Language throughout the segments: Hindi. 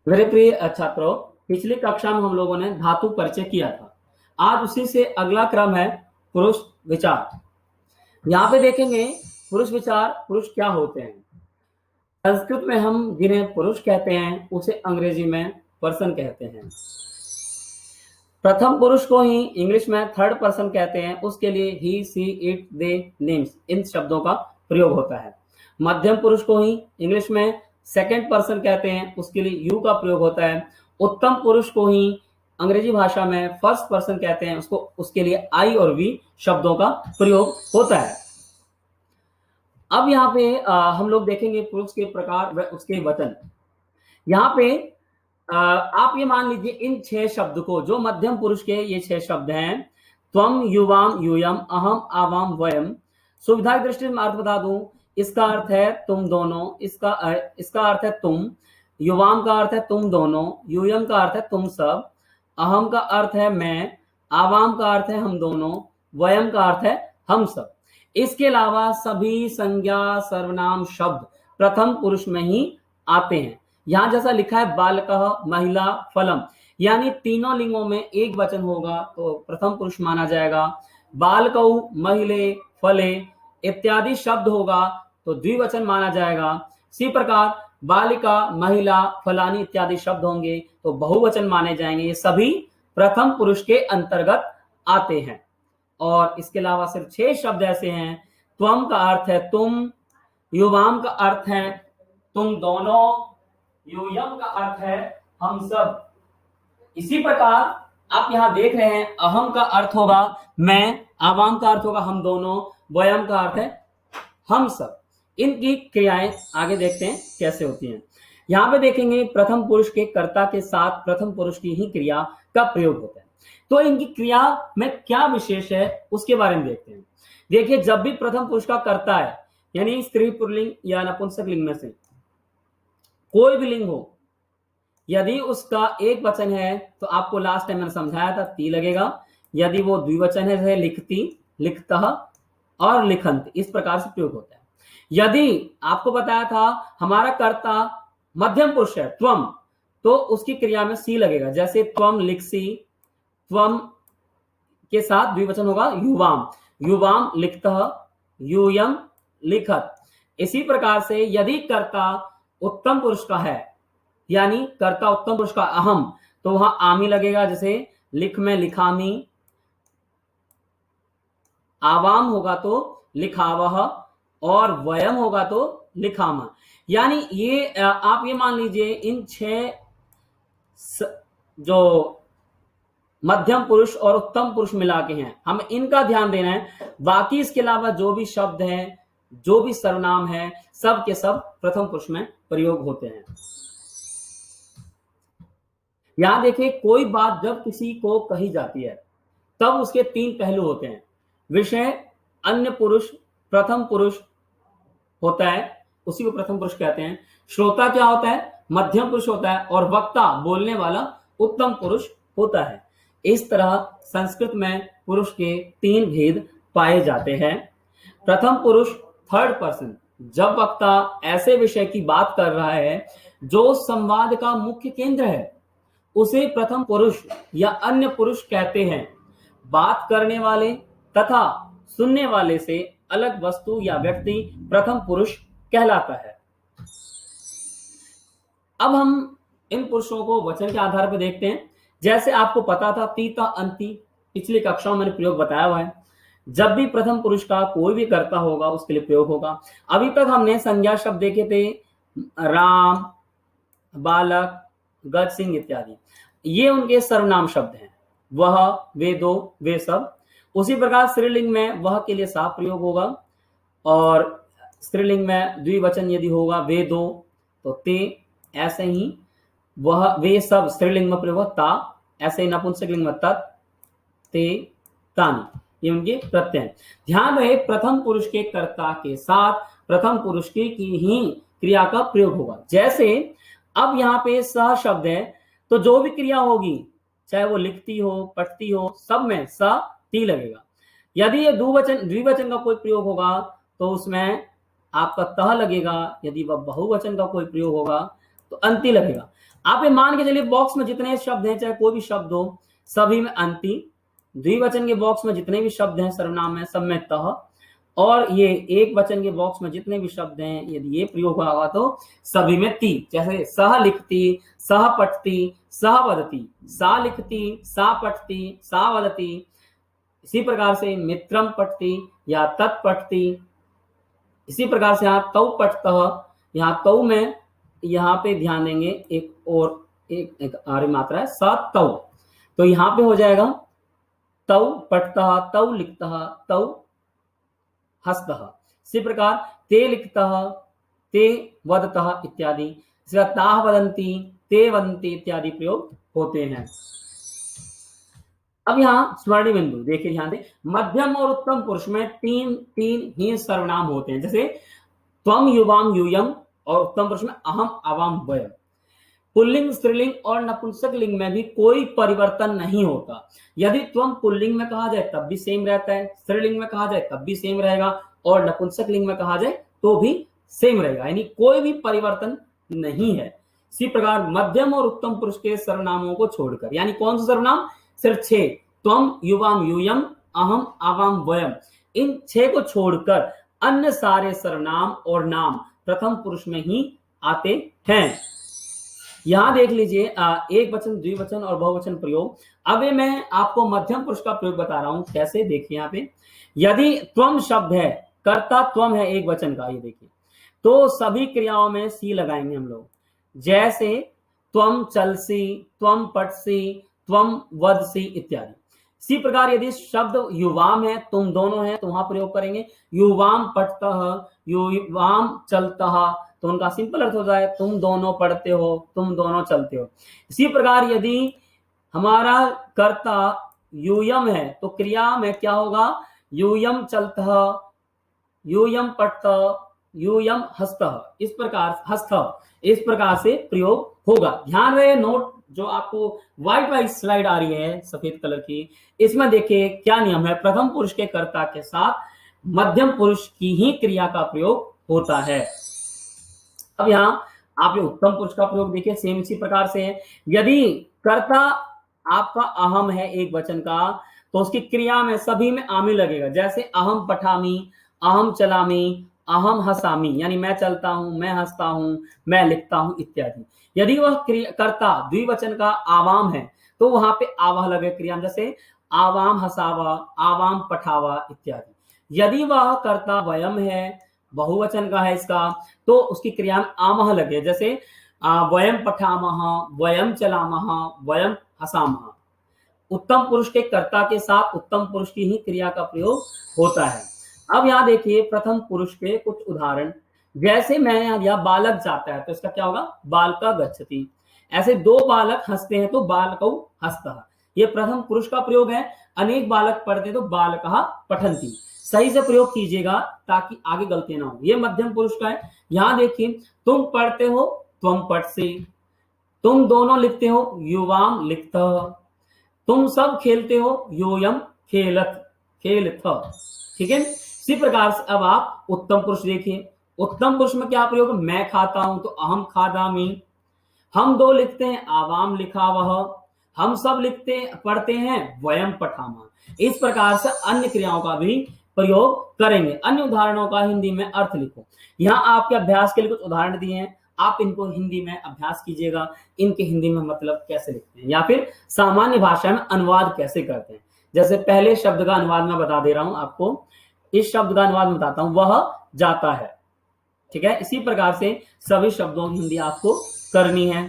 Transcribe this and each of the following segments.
मेरे प्रिय छात्रों, पिछली कक्षा में हम लोगों ने धातु परिचय किया था। आज उसी से अगला क्रम है पुरुष विचार। यहाँ पे देखेंगे पुरुष विचार, पुरुष क्या होते हैं। संस्कृत में हम जिन्हें पुरुष कहते हैं उसे अंग्रेजी में पर्सन कहते हैं। प्रथम पुरुष को ही इंग्लिश में थर्ड पर्सन कहते हैं। उसके लिए ही, सी, इट, दे, नेम्स इन शब्दों का प्रयोग होता है। मध्यम पुरुष को ही इंग्लिश में सेकंड पर्सन कहते हैं। उसके लिए यू का प्रयोग होता है। उत्तम पुरुष को ही अंग्रेजी भाषा में फर्स्ट पर्सन कहते हैं। उसके लिए आई और वी शब्दों का प्रयोग होता है। अब यहाँ पे हम लोग देखेंगे पुरुष के प्रकार व उसके वचन। यहाँ पे आप ये मान लीजिए इन 6 शब्द को, जो मध्यम पुरुष के ये 6 शब्द हैं, त्वम, युवाम, यूयम, अहम, आवाम, वयम। सुविधा की दृष्टि में अर्थ बता दूं, इसका अर्थ है तुम दोनों, इसका अर्थ है तुम, युवाम का अर्थ है तुम दोनों, यूयम का अर्थ है तुम सब, अहम का अर्थ है मैं, आवाम का अर्थ है हम दोनों, वयम का अर्थ है हम सब। इसके अलावा सभी संज्ञा सर्वनाम शब्द प्रथम पुरुष में ही आते हैं। यहां जैसा लिखा है बालकः, महिला, फलम, यानी तीनों लिंगों में एक वचन होगा तो प्रथम पुरुष माना जाएगा। बालकौ, महिले, फले इत्यादि शब्द होगा तो द्विवचन माना जाएगा। इसी प्रकार बालिका, महिला, फलानी इत्यादि शब्द होंगे तो बहुवचन माने जाएंगे। ये सभी प्रथम पुरुष के अंतर्गत आते हैं। और इसके अलावा सिर्फ 6 शब्द ऐसे हैं। त्वम का अर्थ है तुम, युवाम का अर्थ है तुम दोनों, यूयम का अर्थ है हम सब। इसी प्रकार आप यहां देख रहे हैं अहम का अर्थ होगा मैं, आवाम का अर्थ होगा हम दोनों, वयम का अर्थ है हम सब। इनकी क्रियाएं आगे देखते हैं कैसे होती हैं। यहां पे देखेंगे प्रथम पुरुष के कर्ता के साथ प्रथम पुरुष की ही क्रिया का प्रयोग होता है। तो इनकी क्रिया में क्या विशेष है उसके बारे में देखते हैं। देखिए, जब भी प्रथम पुरुष का कर्ता है, यानी स्त्री पुल्लिंग या नपुंसक लिंग में से कोई भी लिंग हो, यदि उसका एक वचन है तो आपको लास्ट टाइम मैंने समझाया था ती लगेगा। यदि वो द्विवचन है जैसे लिखती, लिखतः और लिखंत, इस प्रकार से प्रयोग होता है। यदि आपको बताया था हमारा कर्ता मध्यम पुरुष है त्वम, तो उसकी क्रिया में सी लगेगा। जैसे त्वम लिखसी, त्वम के साथ द्विवचन होगा युवाम, युवाम लिखतः, यूयम लिखत। इसी प्रकार से यदि कर्ता उत्तम पुरुष का है, यानी कर्ता उत्तम पुरुष का अहम, तो वहां आमी लगेगा। जैसे लिख में लिखामी, आवाम होगा तो लिखावह, और वयम होगा तो लिखामा। यानी ये आप ये मान लीजिए इन 6 जो मध्यम पुरुष और उत्तम पुरुष मिला के हैं, हमें इनका ध्यान देना है। बाकी इसके अलावा जो भी शब्द हैं, जो भी सर्वनाम है, सब के सब प्रथम पुरुष में प्रयोग होते हैं। यहां देखिए, कोई बात जब किसी को कही जाती है तब उसके 3 पहलू होते हैं। विषय, अन्य पुरुष, प्रथम पुरुष होता है, उसी को प्रथम पुरुष कहते हैं। श्रोता क्या होता है? मध्यम पुरुष होता है। और वक्ता, बोलने वाला, उत्तम पुरुष होता है। इस तरह संस्कृत में पुरुष के 3 भेद पाए जाते हैं। प्रथम पुरुष थर्ड पर्सन, जब वक्ता ऐसे विषय की बात कर रहा है जो संवाद का मुख्य केंद्र है, उसे प्रथम पुरुष या अन्य पुरुष कहते हैं। बात करने वाले तथा सुनने वाले से अलग वस्तु या व्यक्ति प्रथम पुरुष कहलाता है। अब हम इन पुरुषों को वचन के आधार पर देखते हैं। जैसे आपको पता था तीता अंति, पिछली कक्षाओं में प्रयोग बताया हुआ है। जब भी प्रथम पुरुष का कोई भी कर्ता होगा उसके लिए प्रयोग होगा। अभी तक हमने संज्ञा शब्द देखे थे, राम, बालक, गज सिंह इत्यादि, ये उनके सर्वनाम शब्द हैं। वह, वे दो, वे सब। उसी प्रकार स्त्रीलिंग में वह के लिए सा प्रयोग होगा, और स्त्रीलिंग में द्विवचन यदि होगा वे दो तो ते। ऐसे ही वह, वे सब स्त्रीलिंग में प्रयोग ता। ऐसे ही नपुंसक लिंग में तत्, ते, तानी, ये उनके प्रत्यय हैं। ध्यान रहे, प्रथम पुरुष के कर्ता के साथ प्रथम पुरुष की ही क्रिया का प्रयोग होगा। जैसे अब यहाँ पे स शब्द है तो जो भी क्रिया होगी, चाहे वो लिखती हो, पढ़ती हो, सब में स ती लगेगा। यदि ये द्विवचन का कोई प्रयोग होगा तो उसमें आपका तह लगेगा। यदि वह बहुवचन का कोई प्रयोग होगा तो तो अंति लगेगा। आप ये मान के चलिए बॉक्स में जितने शब्द हैं, चाहे कोई भी शब्द हो, सभी में अंति। द्विवचन के बॉक्स में जितने भी शब्द हैं सर्वनाम में, सब में तह। और ये एक वचन के बॉक्स में जितने भी शब्द हैं, यदि ये प्रयोग होगा तो सभी में ती। जैसे सह लिखती, सह पठती, सह वदती, सा लिखती, सा पठती, सा वदती। इसी प्रकार से मित्रम पठती या तत्पठती। इसी प्रकार से यहाँ तौ पठतः, यहाँ तौ में यहाँ पे ध्यान देंगे एक आर्य मात्रा है, स तौ, तो यहाँ पे हो जाएगा तौ पठतः, तौ लिखतः, तौ हस्तः। इसी प्रकार ते लिखतः, ते वदतः इत्यादि। इसका ताः वदन्ति, ते वदन्ति इत्यादि प्रयोग होते हैं। अब यहाँ स्वर्णी बिंदु देखिए ध्यान दें, मध्यम और उत्तम पुरुष में तीन ही सर्वनाम होते हैं। जैसे त्वम, युवाम, यूयम, और उत्तम पुरुष में अहम, आवाम, वयम। पुल्लिंग, स्त्रीलिंग और नपुंसक लिंग में भी कोई परिवर्तन नहीं होता। यदि त्वम पुल्लिंग में कहा जाए तब भी सेम रहता है, स्त्रीलिंग में कहा जाए तब भी सेम रहेगा, और नपुंसक लिंग में कहा जाए तो भी सेम रहेगा, यानी कोई भी परिवर्तन नहीं है। इसी प्रकार मध्यम और उत्तम पुरुष के सर्वनामों को छोड़कर, यानी कौन सा सर्वनाम, सिर्फ 6, त्वम, युवाम, यूयम, अहम, आवाम, वयम, इन 6 को छोड़कर अन्य सारे सर्वनाम और नाम प्रथम पुरुष में ही आते हैं। यहां देख लीजिए एक वचन, द्विवचन और बहुवचन प्रयोग। अब मैं आपको मध्यम पुरुष का प्रयोग बता रहा हूं, कैसे देखिए यहाँ पे। यदि त्वम शब्द है, कर्ता त्वम है एक वचन का, ये देखिए, तो सभी क्रियाओं में सी लगाएंगे हम लोग। जैसे त्वम चलसी, त्वम पटसी, त्वम वदसी इत्यादि। इसी प्रकार यदि शब्द युवाम है, तुम दोनों है, तो वहां प्रयोग करेंगे युवाम पठतः, युवाम चलतः, तो उनका सिंपल अर्थ हो जाए तुम दोनों पढ़ते हो, तुम दोनों चलते हो। इसी प्रकार यदि हमारा कर्ता यूयम है, तो क्रिया में क्या होगा, यूयम चलतः, यूयम पठतः, यूयम हस्तः, इस प्रकार से प्रयोग होगा। ध्यान रहे, नोट जो आपको व्हाइट स्लाइड आ रही है सफेद कलर की, इसमें देखिए क्या नियम है। प्रथम पुरुष के कर्ता के साथ मध्यम पुरुष की ही क्रिया का प्रयोग होता है। अब यहाँ आप ये उत्तम पुरुष का प्रयोग देखिए, सेम इसी प्रकार से है। यदि कर्ता आपका अहम है एक वचन का, तो उसकी क्रिया में सभी में आमी लगेगा। जैसे अहम पठामी, अहम चलामी, अहम हसामी, यानी मैं चलता हूं, मैं हंसता हूं, मैं लिखता हूं इत्यादि। यदि वह कर्ता द्विवचन का आवाम है, तो वहां पे आवाह लगे क्रिया, जैसे आवाम हसावा, आवाम पठावा इत्यादि। यदि वह कर्ता वयम है, बहुवचन का है इसका, तो उसकी क्रिया में आमह लगे, जैसे वयम पठामह, वयम चलामह, वयम हसामह। उत्तम पुरुष के कर्ता के साथ उत्तम पुरुष की ही क्रिया का प्रयोग होता है। अब यहाँ देखिए प्रथम पुरुष के कुछ उदाहरण। जैसे मैंने यहाँ बालक जाता है, तो इसका क्या होगा, बालका गच्छति। ऐसे दो बालक हंसते हैं, तो बालकौ हस्तः, ये प्रथम पुरुष का प्रयोग है। अनेक बालक पढ़ते तो बालकः पठन्ति। सही से प्रयोग कीजिएगा ताकि आगे गलती ना हो। ये मध्यम पुरुष का है। यहाँ देखिए, तुम पढ़ते हो, त्वम पठसि, तुम दोनों लिखते हो, युवाम लिखतः, तुम सब खेलते हो, यूयम खेलत, खेलथ। ठीक है, इसी प्रकार से अब आप उत्तम पुरुष देखिए। उत्तम पुरुष में क्या प्रयोग, मैं खाता हूं तो अहम खादामी, हम दो लिखते हैं, आवाम लिखावह, हम सब लिखते पढ़ते हैं, वयम पठामा। इस प्रकार से अन्य क्रियाओं का भी प्रयोग करेंगे। अन्य उदाहरणों का हिंदी में अर्थ लिखो। यहाँ आपके अभ्यास के लिए कुछ उदाहरण दिए हैं, आप इनको हिंदी में अभ्यास कीजिएगा, इनके हिंदी में मतलब कैसे लिखते हैं या फिर सामान्य भाषा में अनुवाद कैसे करते हैं। जैसे पहले शब्द का अनुवाद मैं बता दे रहा हूं आपको, इस शब्द का अनुवाद में बताता हूं, वह जाता है। ठीक है, इसी प्रकार से सभी शब्दों की हिंदी आपको करनी है।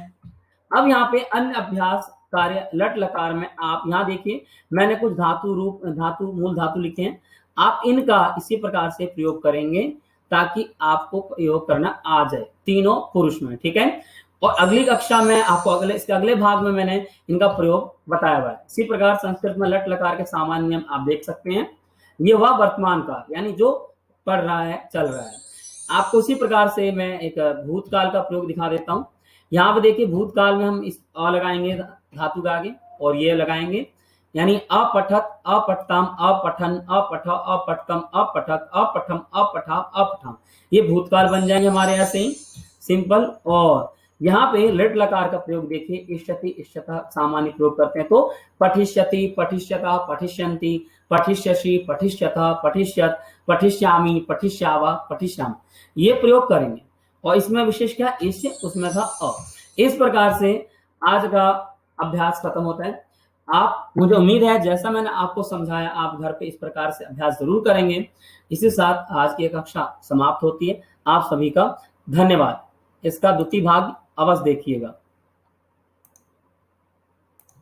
अब यहाँ पे अन्य अभ्यास कार्य लट लकार में आप यहाँ देखिए, मैंने कुछ धातु मूल धातु लिखे हैं, आप इनका इसी प्रकार से प्रयोग करेंगे ताकि आपको प्रयोग करना आ जाए तीनों पुरुष में। ठीक है, और अगली कक्षा में आपको इसके अगले भाग में मैंने इनका प्रयोग बताया हुआ है। इसी प्रकार संस्कृत में लट लकार के सामान्य नियम आप देख सकते हैं। ये हुआ वर्तमान काल, यानी जो पढ़ रहा है, चल रहा है। आपको उसी प्रकार से मैं एक भूतकाल का प्रयोग दिखा देता हूं। यहाँ पे देखिए, भूतकाल में हम इस अ लगाएंगे धातु के आगे, और ये लगाएंगे, यानी अपठत, अपठतम, अपठन, अपठ, अपठतम, अपठक, अपठम, अपठा, अपठम। ये भूतकाल बन जाएंगे हमारे ऐसे ही सिंपल। और यहाँ पे लिट लकार का प्रयोग देखिए, इष्यति इष्यतः सामान्य प्रयोग करते हैं तो पठिष्यति, पठिष्यता, पठिष्यन्ति, पठिष्यसि, पठिष्यतः, पठिष्यत, पठिष्यामि, पठिष्यावा, पठिष्यामि, ये प्रयोग करेंगे। और इसमें विशेष क्या, इष्य, उसमें था अ। इस प्रकार से आज का अभ्यास खत्म होता है। आप, मुझे उम्मीद है जैसा मैंने आपको समझाया आप घर पे इस प्रकार से अभ्यास जरूर करेंगे। इसी साथ आज की कक्षा समाप्त होती है। आप सभी का धन्यवाद। इसका द्वितीय भाग अवश्य देखिएगा।